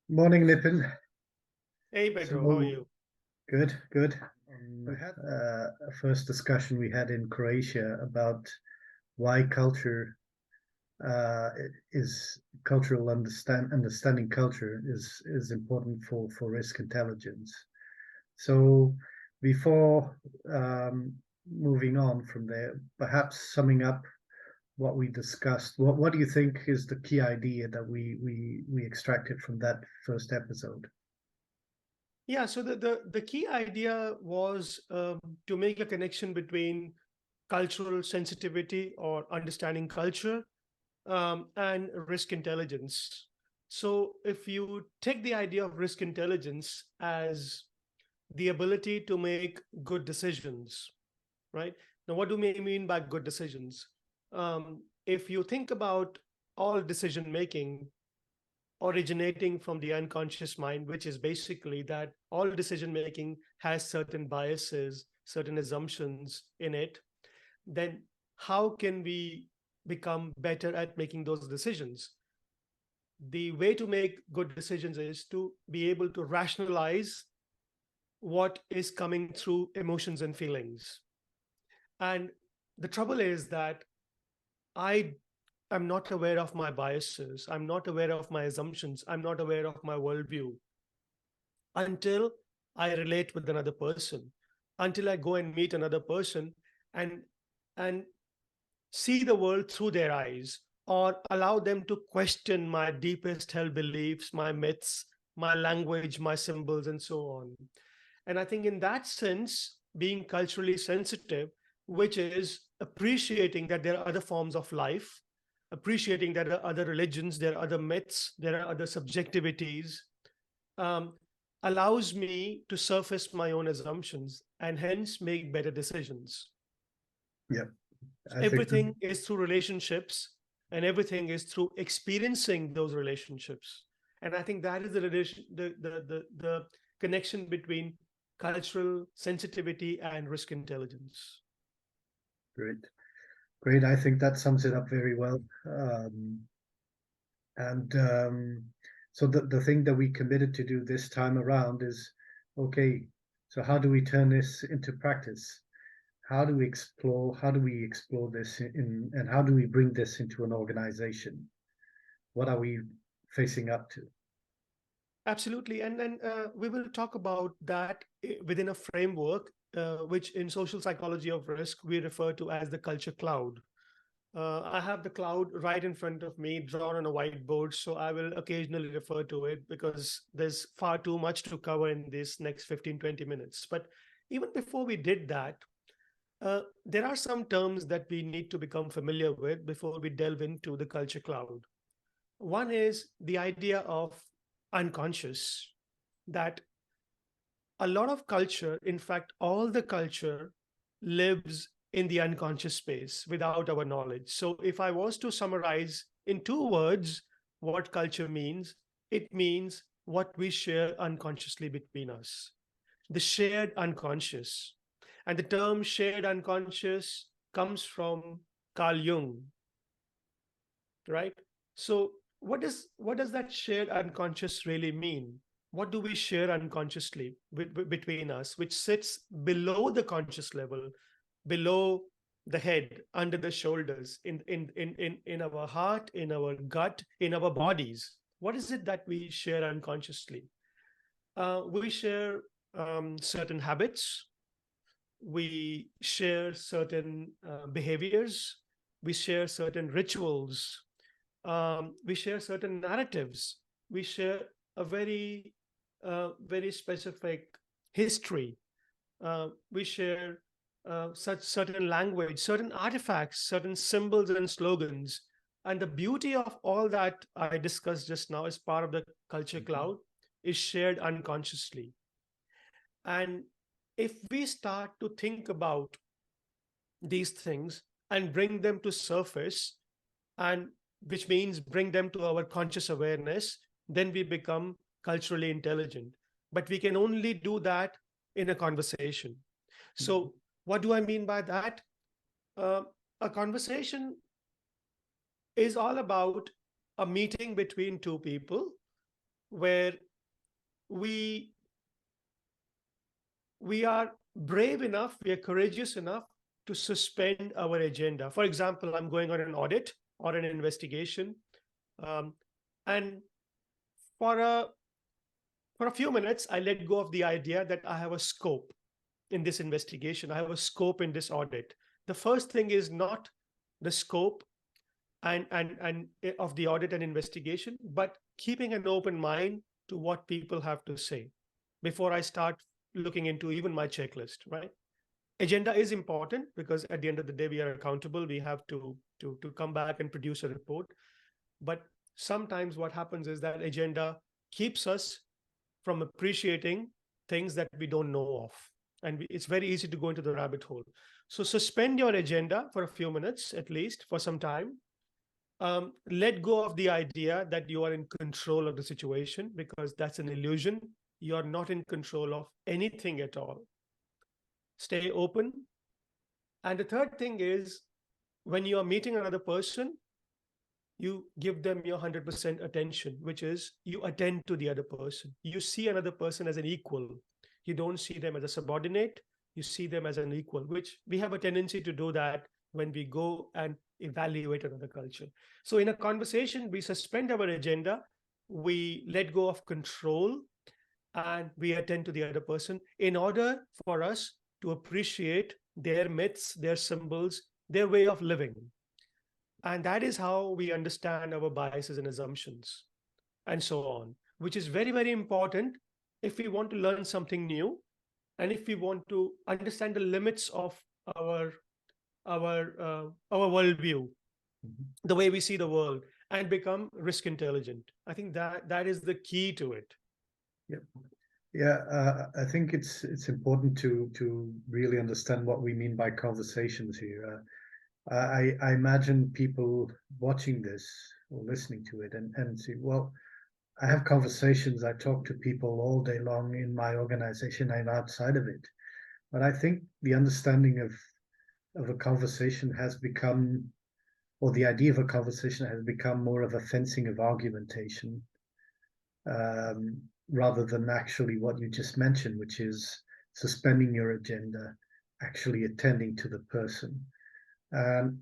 Morning, Nippin. Hey Pedro, how are So you? good, good. We had a first discussion we had in Croatia about why culture uh, is understanding culture is important for risk intelligence. So before moving on from there, perhaps summing up what we discussed, what do you think is the key idea that we extracted from that first episode? Yeah, so the key idea was to make a connection between cultural sensitivity or understanding culture and risk intelligence. So if you take the idea of risk intelligence as the ability to make good decisions, right? Now, what do we mean by good decisions? If you think about all decision making originating from the unconscious mind, which is basically that all decision making has certain biases, certain assumptions in it, then how can we become better at making those decisions? The way to make good decisions is to be able to rationalize what is coming through emotions and feelings. And the trouble is that I am not aware of my biases. I'm not aware of my assumptions. I'm not aware of my worldview until I relate with another person, until I go and meet another person and and see the world through their eyes, or allow them to question my deepest held beliefs, my myths, my language, my symbols, and so on. And I think in that sense, being culturally sensitive, which is appreciating that there are other forms of life, appreciating that there are other religions, there are other myths, there are other subjectivities, um, allows me to surface my own assumptions and hence make better decisions. Yeah, I think Everything is through relationships and everything is through experiencing those relationships. And I think that is the relation, the connection between cultural sensitivity and risk intelligence. great. Great. I think that sums it up very well. And so the thing that we committed to do this time around is okay, so how do we turn this into practice? How do we explore this and how do we bring this into an organization? What are we facing up to? Absolutely. And then we will talk about that within a framework, which in social psychology of risk, we refer to as the culture cloud. I have the cloud right in front of me, drawn on a whiteboard, so I will occasionally refer to it because there's far too much to cover in this next 15, 20 minutes. But even before we did that, there are some terms that we need to become familiar with before we delve into the culture cloud. One is the idea of unconscious, that a lot of culture, in fact, all the culture lives in the unconscious space without our knowledge. So, if I was to summarize in two words what culture means, it means what we share unconsciously between us, the shared unconscious. And the term shared unconscious comes from Carl Jung, right? So what does that shared unconscious really mean? What do we share unconsciously between us, which sits below the conscious level, below the head, under the shoulders, in our heart, in our gut, in our bodies? What is it that we share unconsciously? We share certain habits, we share certain behaviors, we share certain rituals, we share certain narratives, we share a very specific history, we share such certain language, certain artifacts, certain symbols and slogans. And the beauty of all that I discussed just now as part of the culture cloud is shared unconsciously. And if we start to think about these things and bring them to surface, and which means bring them to our conscious awareness, then we become culturally intelligent. But we can only do that in a conversation. So what do I mean by that? uh, a conversation is all about a meeting between two people, where we are brave enough, we are courageous enough to suspend our agenda. For example, I'm going on an audit or an investigation, um, and for a few minutes, I let go of the idea that I have a scope in this investigation, I have a scope in this audit. The first thing is not the scope and of the audit and investigation, but keeping an open mind to what people have to say before I start looking into even my checklist, right? Agenda is important because at the end of the day, we are accountable. We have to come back and produce a report. But sometimes what happens is that agenda keeps us from appreciating things that we don't know of. And it's very easy to go into the rabbit hole. So suspend your agenda for a few minutes, at least for some time. Let go of the idea that you are in control of the situation, because that's an illusion. You are not in control of anything at all. Stay open. And the third thing is, when you are meeting another person, you give them your 100% attention, which is you attend to the other person. You see another person as an equal. You don't see them as a subordinate. You see them as an equal, which we have a tendency to do that when we go and evaluate another culture. So in a conversation, we suspend our agenda, we let go of control, and we attend to the other person in order for us to appreciate their myths, their symbols, their way of living. And that is how we understand our biases and assumptions and so on, which is very, very important if we want to learn something new and if we want to understand the limits of our worldview, the way we see the world, and become risk intelligent. I think that is the key to it. Yeah. Yeah, I think it's important to really understand what we mean by conversations here. I imagine people watching this or listening to it and see, well, I have conversations, I talk to people all day long in my organization and outside of it. But I think the understanding of a conversation has become, or the idea of a conversation has become more of a fencing of argumentation, rather than actually what you just mentioned, which is suspending your agenda, actually attending to the person.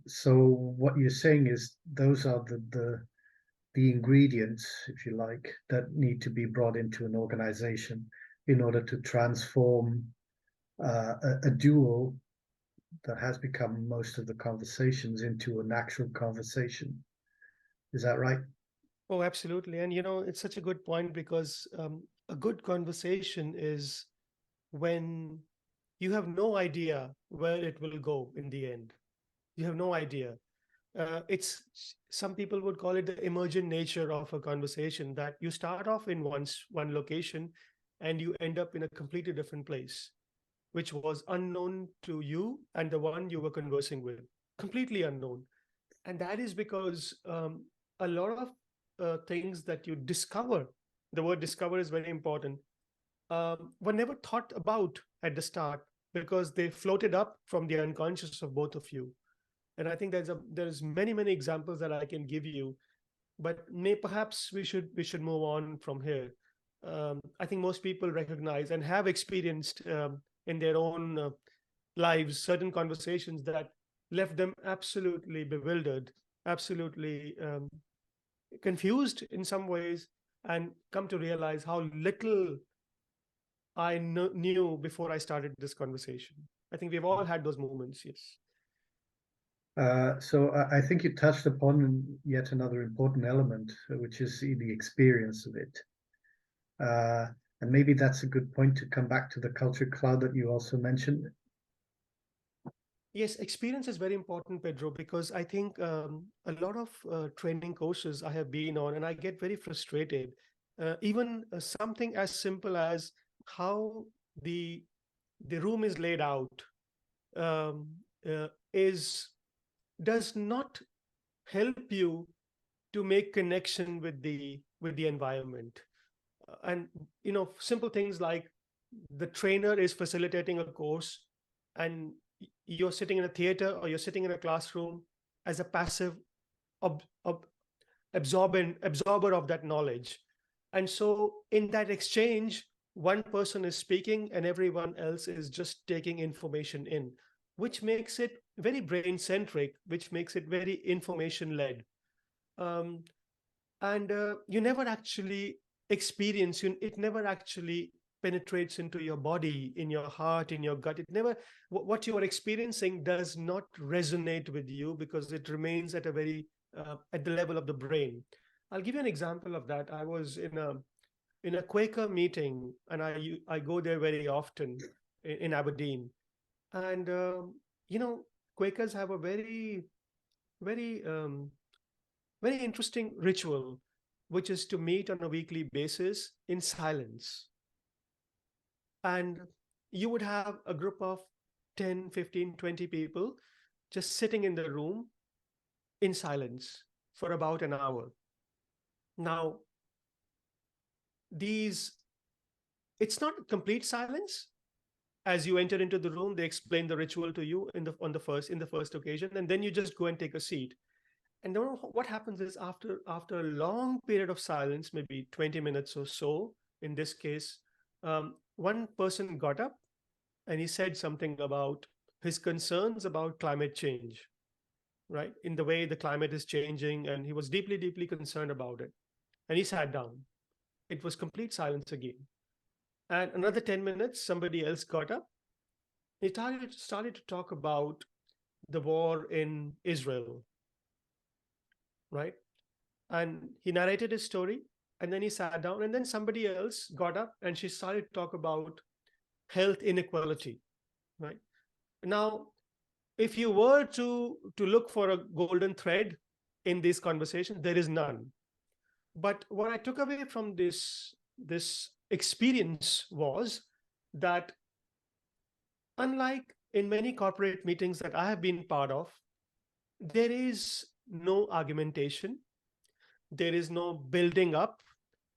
So what you're saying is those are the ingredients, if you like, that need to be brought into an organization in order to transform a duel that has become most of the conversations into an actual conversation. Is that right? Oh, absolutely. And it's such a good point, because a good conversation is when you have no idea where it will go in the end. You have no idea. It's Some people would call it the emergent nature of a conversation, that you start off in one location and you end up in a completely different place, which was unknown to you and the one you were conversing with, completely unknown. And that is because a lot of things that you discover, the word discover is very important, were never thought about at the start, because they floated up from the unconscious of both of you. And I think there's many examples that I can give you, but perhaps we should move on from here. I think most people recognize and have experienced in their own lives certain conversations that left them absolutely bewildered, absolutely confused in some ways, and come to realize how little I knew before I started this conversation. I think we've all had those moments, yes. So I think you touched upon yet another important element, which is the experience of it. And maybe that's a good point to come back to the culture cloud that you also mentioned. Yes, experience is very important, Pedro, because I think a lot of training courses I have been on, and I get very frustrated. Even something as simple as how the room is laid out um, is does not help you to make connection with the environment. And simple things like the trainer is facilitating a course, and you're sitting in a theater or you're sitting in a classroom as a passive ob- ob- absorber of that knowledge. And so in that exchange, one person is speaking and everyone else is just taking information in, which makes it very brain centric, which makes it very information led. Um, and you never actually experience, it never actually penetrates into your body, in your heart, in your gut. It never, what you are experiencing does not resonate with you because it remains at a very, at the level of the brain. I'll give you an example of that. I was in a Quaker meeting, and I go there very often in Aberdeen. And you know, Quakers have a very very interesting ritual, which is to meet on a weekly basis in silence. And you would have a group of 10, 15, 20 people just sitting in the room in silence for about an hour. Now, these, it's not complete silence. As you enter into the room, they explain the ritual to you in the first occasion, and then you just go and take a seat. And then what happens is, after a long period of silence, maybe 20 minutes or so, in this case, one person got up and he said something about his concerns about climate change, right? In the way the climate is changing, and he was deeply, deeply concerned about it. And he sat down. It was complete silence again. And another 10 minutes, somebody else got up. He started to talk about the war in Israel, right? And he narrated his story, and then he sat down, and then somebody else got up and she started to talk about health inequality, right? Now, if you were to look for a golden thread in this conversation, there is none. But what I took away from this experience was that, unlike in many corporate meetings that I have been part of, there is no argumentation. There is no building up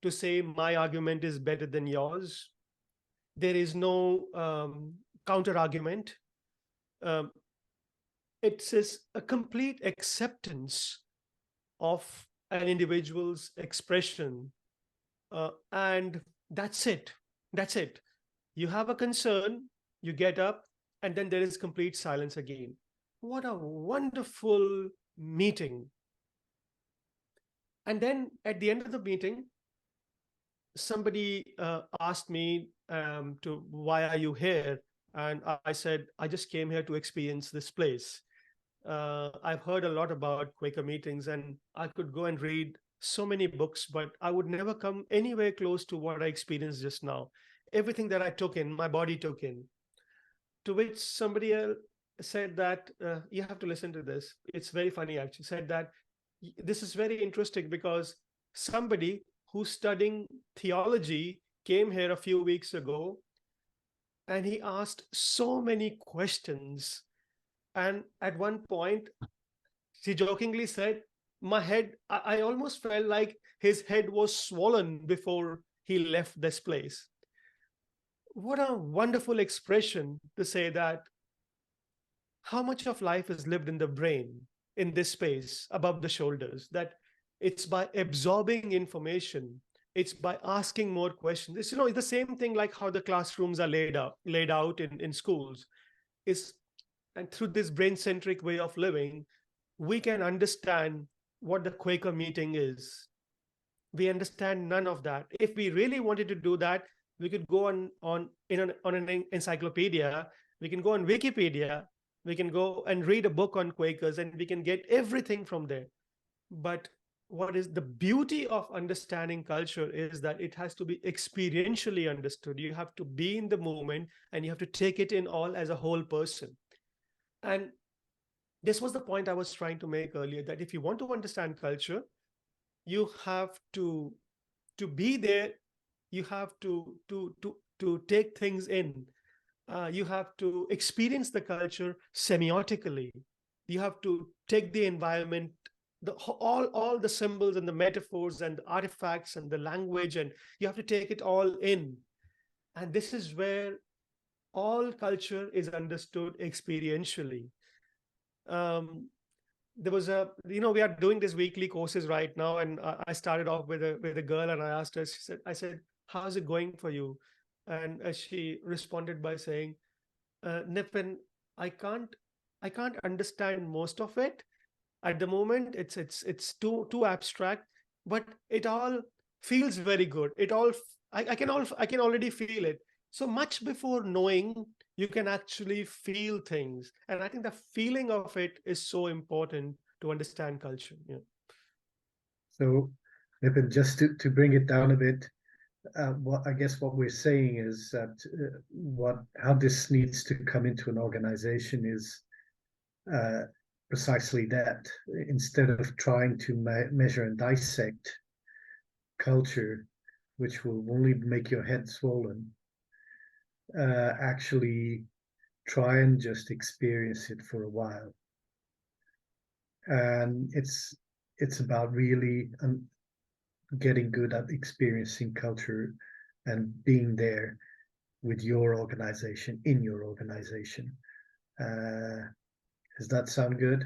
to say my argument is better than yours. There is no counter argument. Um, it's a complete acceptance of an individual's expression. And that's it. That's it. You have a concern, you get up, and then there is complete silence again. What a wonderful meeting. And then at the end of the meeting, somebody asked me to why are you here, and I said I just came here to experience this place. I've heard a lot about Quaker meetings, and I could go and read so many books, but I would never come anywhere close to what I experienced just now. Everything that I took in, my body took in. To which somebody else said that, you have to listen to this. It's very funny, actually. Said that this is very interesting because somebody who's studying theology came here a few weeks ago, and he asked so many questions. And at one point, she jokingly said, my head, I almost felt like his head was swollen before he left this place. What a wonderful expression to say that how much of life is lived in the brain, in this space above the shoulders, that it's by absorbing information, it's by asking more questions. It's, it's the same thing like how the classrooms are laid out in schools. Is, and through this brain-centric way of living, we can understand what the Quaker meeting is. We understand none of that. If we really wanted to do that, we could go on an encyclopedia, we can go on Wikipedia, we can go and read a book on Quakers, and we can get everything from there. But what is the beauty of understanding culture is that it has to be experientially understood. You have to be in the moment, and you have to take it in all as a whole person. And this was the point I was trying to make earlier, that if you want to understand culture, you have to be there. You have to take things in. You have to experience the culture semiotically. You have to take the environment, all the symbols and the metaphors and the artifacts and the language, and you have to take it all in. And this is where all culture is understood experientially. Um, there was a, we are doing these weekly courses right now, and I started off with a girl, and I asked her. I said, "How's it going for you?" And she responded by saying, "Nippin, I can't, I can't understand most of it at the moment. It's too abstract, but it all feels very good. It all, I can already feel it. So much before knowing, you can actually feel things, and I think the feeling of it is so important to understand culture. Yeah. So, Nippon, just to bring it down a bit, what I guess what we're saying is that how this needs to come into an organization is uh, precisely that. Instead of trying to measure and dissect culture, which will only make your head swollen, actually try and just experience it for a while. And it's about really getting good at experiencing culture and being there with your organization, in your organization. Does that sound good?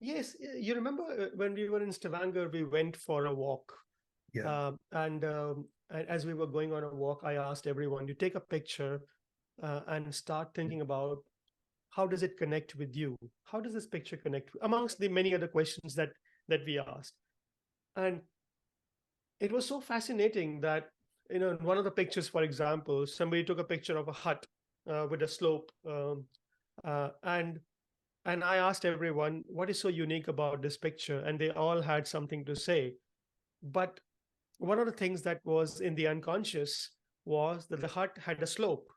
Yes, you remember when we were in Stavanger, we went for a walk. Yeah. And as we were going on a walk, I asked everyone to take a picture and start thinking about how does it connect with you? How does this picture connect amongst the many other questions that we asked? And it was so fascinating that, in one of the pictures, for example, somebody took a picture of a hut with a slope, uh, and and I asked everyone what is so unique about this picture, and they all had something to say. But one of the things that was in the unconscious was that the hut had a slope,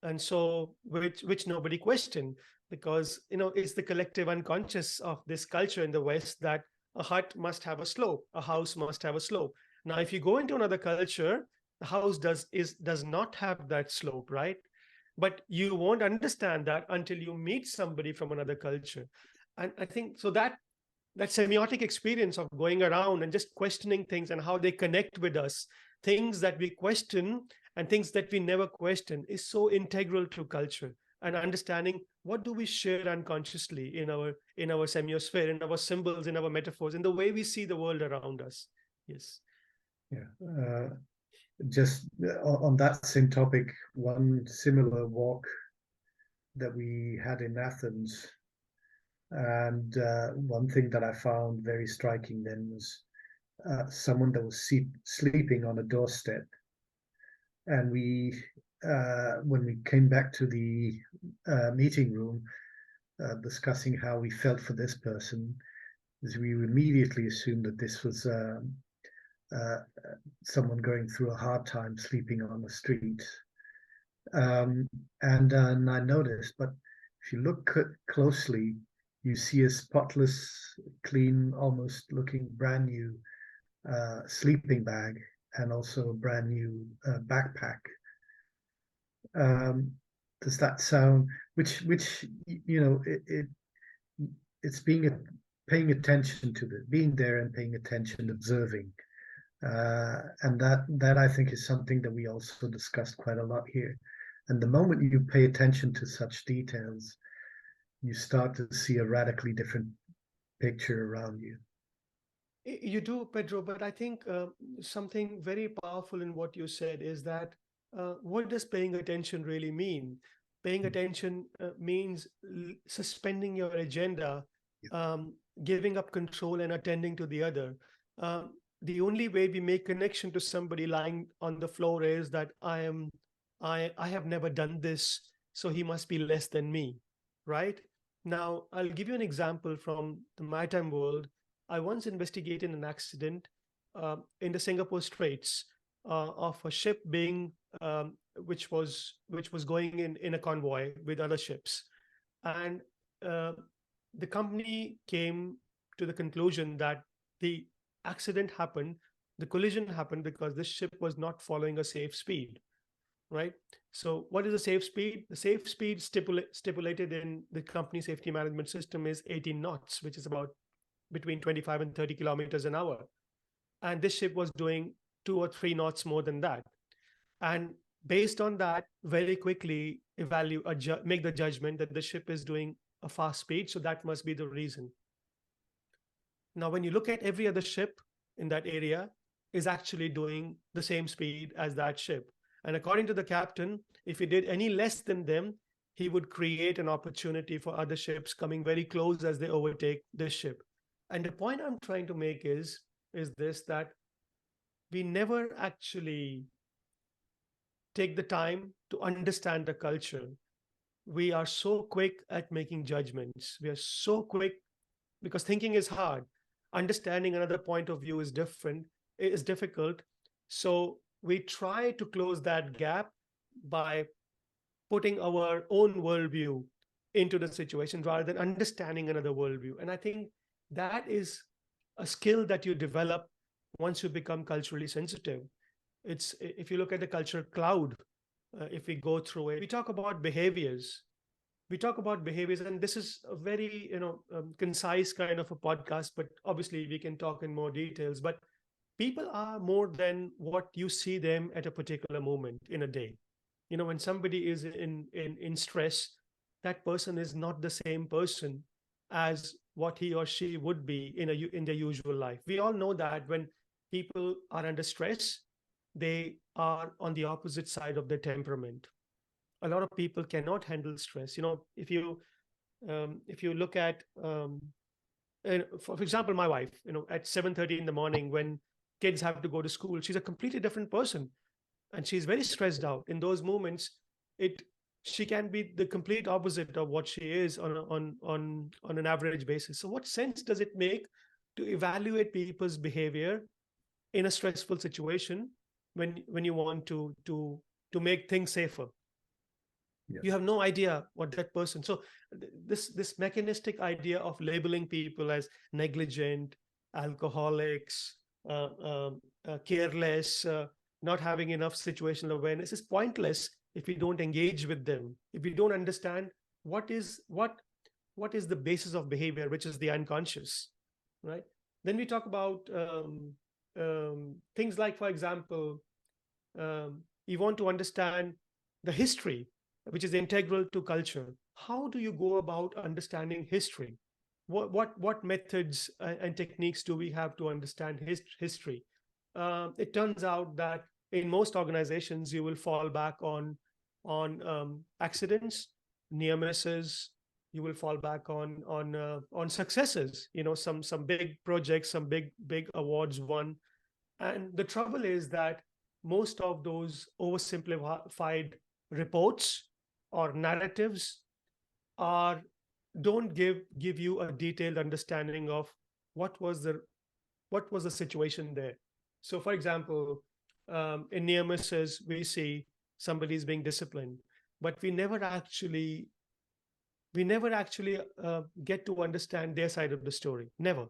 and so which nobody questioned, because it's the collective unconscious of this culture in the West that a hut must have a slope, a house must have a slope. Now if you go into another culture, the house does not have that slope, right? But you won't understand that until you meet somebody from another culture. And I think so that semiotic experience of going around and just questioning things and how they connect with us, things that we question and things that we never question, is so integral to culture, and understanding what do we share unconsciously in our semiosphere, in our symbols, in our metaphors, in the way we see the world around us. Yes. Yeah. Just on that same topic, one similar walk that we had in Athens, and one thing that I found very striking then was someone that was sleeping on a doorstep. And when we came back to the meeting room, discussing how we felt for this person, is we immediately assumed that this was uh, someone going through a hard time sleeping on the street. Um, and I noticed, but if you look closely, you see a spotless, clean, almost looking brand new sleeping bag, and also a brand new backpack. Um, does that sound? Which it's paying attention to being there and paying attention, observing, and that I think is something that we also discussed quite a lot here. And the moment you pay attention to such details, you start to see a radically different picture around you. You do, Pedro, but I think something very powerful in what you said is that what does paying attention really mean? Paying attention means suspending your agenda, um, giving up control and attending to the other. The only way we make connection to somebody lying on the floor is that I have never done this, so he must be less than me, right? Now, I'll give you an example from the maritime world. I once investigated an accident in the Singapore Straits of a ship being which was going in a convoy with other ships, and uh, the company came to the conclusion that the accident happened, the collision happened because this ship was not following a safe speed, right? So what is the safe speed? The safe speed stipulated in the company safety management system is 18 knots, which is about between 25 and 30 kilometers an hour. And this ship was doing 2 or 3 knots more than that. And based on that, very quickly make the judgment that the ship is doing a fast speed. So that must be the reason. Now, when you look at every other ship in that area is actually doing the same speed as that ship. And according to the captain, if he did any less than them, he would create an opportunity for other ships coming very close as they overtake this ship. And the point I'm trying to make is this, that we never actually take the time to understand the culture. We are so quick at making judgments. We are so quick because thinking is hard. Understanding another point of view is difficult. So we try to close that gap by putting our own worldview into the situation rather than understanding another worldview. And I think that is a skill that you develop once you become culturally sensitive. It's, if you look at the culture cloud, if we go through it, we talk about behaviors, and this is a very concise kind of a podcast, but obviously we can talk in more details. But people are more than what you see them at a particular moment in a day. When somebody is in stress, that person is not the same person as what he or she would be in their usual life. We all know that when people are under stress, they are on the opposite side of their temperament. A lot of people cannot handle stress. If you look at for example, my wife, at 7:30 in the morning, when kids have to go to school, she's a completely different person, and she's very stressed out in those moments. It She can be the complete opposite of what she is on an average basis. So what sense does it make to evaluate people's behavior in a stressful situation when you want to make things safer? You have no idea what that person. So this mechanistic idea of labeling people as negligent, alcoholics, careless, not having enough situational awareness is pointless if we don't engage with them, if we don't understand what is the basis of behavior, which is the unconscious, right? Then we talk about things like, for example, you want to understand the history, which is integral to culture. How do you go about understanding history? What methods and techniques do we have to understand history? It turns out that in most organizations, you will fall back on accidents, near misses. You will fall back on successes. Some big projects, some big awards won. And the trouble is that most of those oversimplified reports or narratives are don't give you a detailed understanding of what was the situation there. So, for example, in near misses, we see somebody is being disciplined, but we never actually get to understand their side of the story. Never.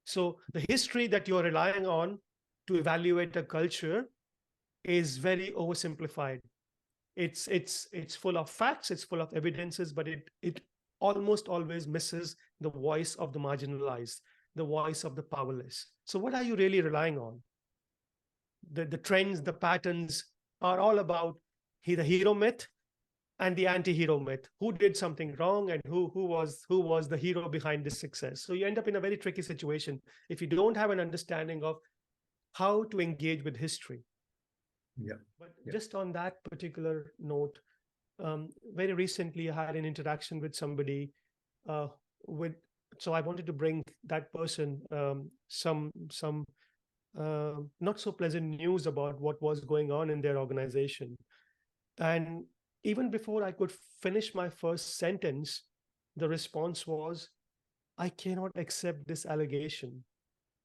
So the history that you're relying on to evaluate a culture is very oversimplified. It's full of facts, it's full of evidences, but it almost always misses the voice of the marginalized, the voice of the powerless. So what are you really relying on? The trends, the patterns are all about the hero myth and the anti-hero myth. Who did something wrong and who was the hero behind this success? So you end up in a very tricky situation if you don't have an understanding of how to engage with history. But just on that particular note, very recently I had an interaction with somebody so I wanted to bring that person some not so pleasant news about what was going on in their organization. And even before I could finish my first sentence, the response was, "I cannot accept this allegation.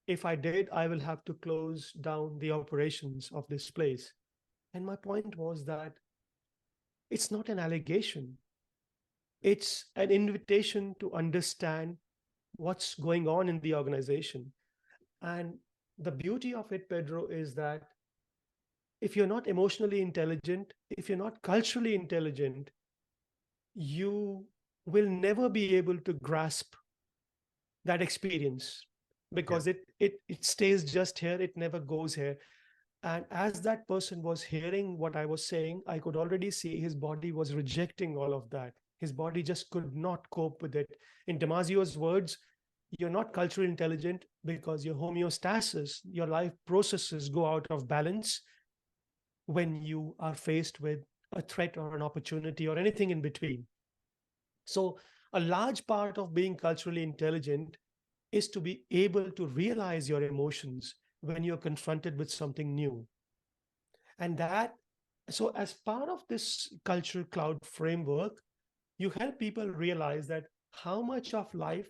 If I did, I will have to close down the operations of this place." And my point was that it's not an allegation. It's an invitation to understand what's going on in the organization. And the beauty of it, Pedro, is that if you're not emotionally intelligent, if you're not culturally intelligent, you will never be able to grasp that experience because it stays just here. It never goes here. And as that person was hearing what I was saying, I could already see his body was rejecting all of that. His body just could not cope with it. In Damasio's words, you're not culturally intelligent because your homeostasis, your life processes go out of balance when you are faced with a threat or an opportunity or anything in between. So, a large part of being culturally intelligent is to be able to realize your emotions when you're confronted with something new. And that, so as part of this cultural cloud framework, you help people realize that how much of life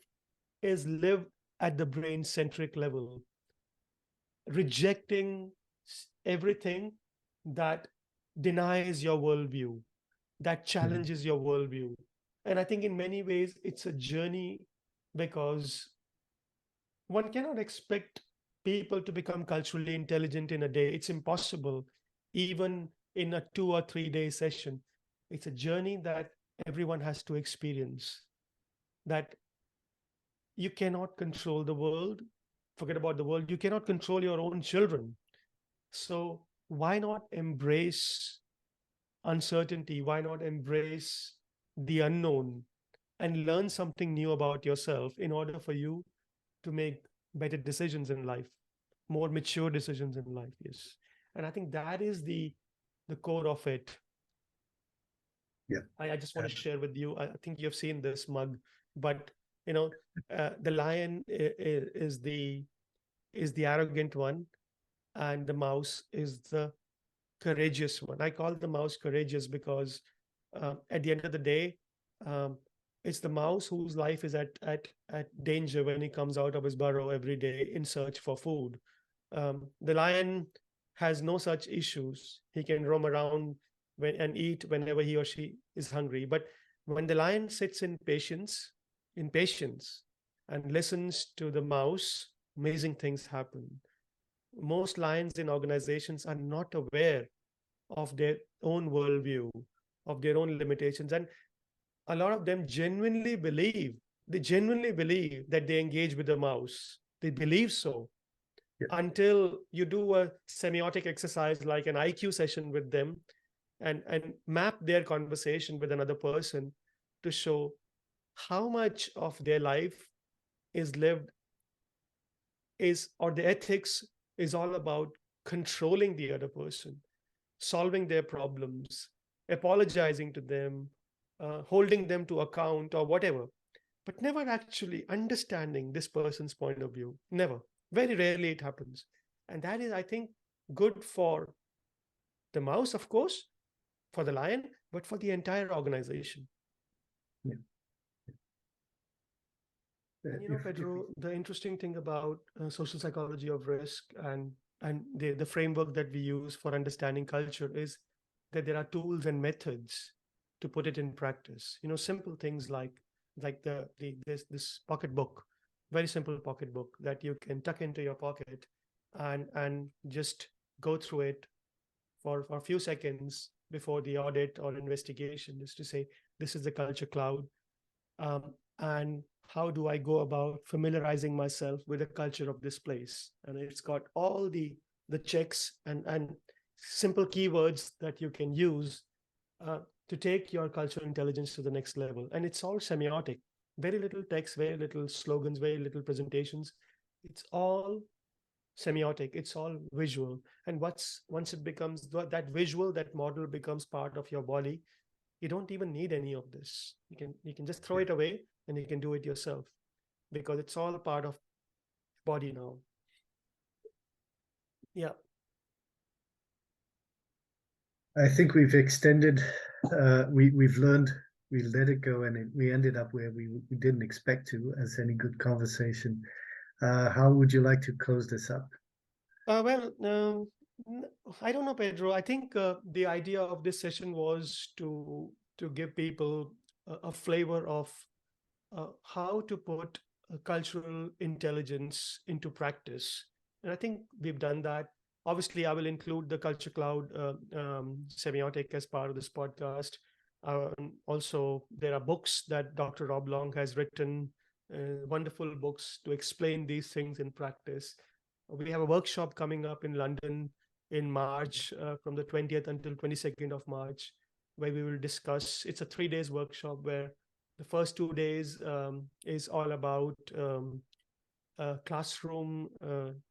is lived at the brain centric level, rejecting everything that denies your worldview, that challenges your worldview. And I think in many ways it's a journey, because one cannot expect people to become culturally intelligent in a day. It's impossible, even in a 2 or 3 day session. It's a journey that everyone has to experience. That you cannot control the world. Forget about the world. You cannot control your own children. So why not embrace uncertainty? Why not embrace the unknown and learn something new about yourself in order for you to make better decisions in life, more mature decisions in life? Yes. And I think that is the core of it. Yeah. I just want to share with you. I think you've seen this mug, but you know, the lion is the arrogant one, and the mouse is the courageous one. I call the mouse courageous because at the end of the day, um, it's the mouse whose life is at danger when he comes out of his burrow every day in search for food. The lion has no such issues. He can roam around and eat whenever he or she is hungry. But when the lion sits in patience, and listens to the mouse, amazing things happen. Most lions in organizations are not aware of their own worldview, of their own limitations. And a lot of them they genuinely believe that they engage with the mouse. They believe so, Yeah. until you do a semiotic exercise like an IQ session with them, and map their conversation with another person to show how much of their life is lived is, or the ethics is all about controlling the other person, solving their problems, apologizing to them, holding them to account or whatever, but never actually understanding this person's point of view. Never. Very rarely it happens. And that is, I think, good for the mouse, of course, for the lion, but for the entire organization. Yeah. And Pedro, the interesting thing about social psychology of risk and the framework that we use for understanding culture is that there are tools and methods to put it in practice. Simple things like this pocketbook, very simple pocketbook that you can tuck into your pocket and just go through it for a few seconds before the audit or investigation, just to say, this is the culture cloud. And how do I go about familiarizing myself with the culture of this place? And it's got all the checks and simple keywords that you can use to take your cultural intelligence to the next level. And it's all semiotic, very little text, very little slogans, very little presentations. It's all semiotic, it's all visual. And once it becomes that visual, that model becomes part of your body, you don't even need any of this. You can just throw it away and you can do it yourself, because it's all part of body now. Yeah. I think we've extended, we've learned, we let it go, and we ended up where we didn't expect to, as any good conversation. How would you like to close this up? Well, I don't know, Pedro. I think the idea of this session was to give people a flavor of how to put cultural intelligence into practice. And I think we've done that. Obviously, I will include the Culture Cloud semiotic as part of this podcast. Also, there are books that Dr. Rob Long has written, wonderful books to explain these things in practice. We have a workshop coming up in London in March, from the 20th until 22nd of March, where we will discuss. It's a 3 days workshop where The first 2 days is all about classroom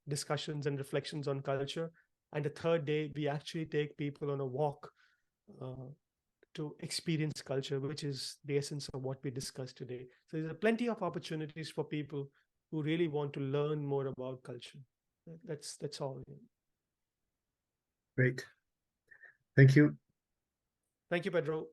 discussions and reflections on culture. And the third day, we actually take people on a walk to experience culture, which is the essence of what we discussed today. So there's plenty of opportunities for people who really want to learn more about culture. That's all. Great. Thank you. Thank you, Pedro.